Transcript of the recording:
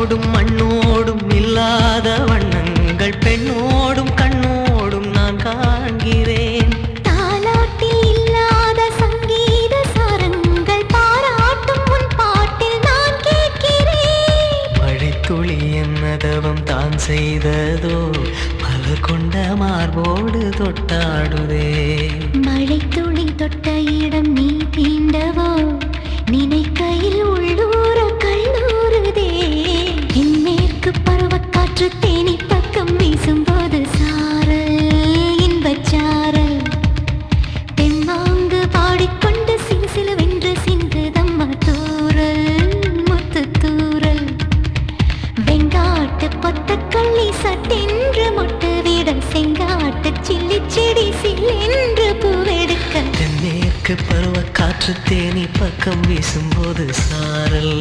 மண்ணோடும் மண்ணோடும் இல்லாத வண்ணங்கள் பெண்ணோடும் கண்ணோடும் நான் காண்கிறேன். தாலாட்டில் இல்லாத சங்கீத சாரங்கள் பாராட்டும் உன் பாட்டில் நான் கேட்கிறேன். மழைத்துளி என்னதவம் தான் செய்ததோ மலர் கொண்ட மார்போடு தொட்டாடுதே. மழை துளி தொட்ட இடம் நீ தீண்டவோ நினைக்கையில் உள்ளூர கல்லூருதே. இன்மேற்கு பருவக்காற்று தேனி பக்கம் வீசும்போது சாரல் இன்பச்சாரல் தெம்மாங்கு பாடிக்கொண்டு சிலுசிலுவென்று சிந்துதம்மா தூரல் முத்து தூரல். வெங்காட்டு பொத்தக்கள்ளி சட்டென்று மொட்டு விட செங்காட்டு சில்லி செடி சில்லென்று பூவெடுக்க. தென்மேற்கு பருவ காற்று தேனி பக்கம் வீசும்போது சாரல்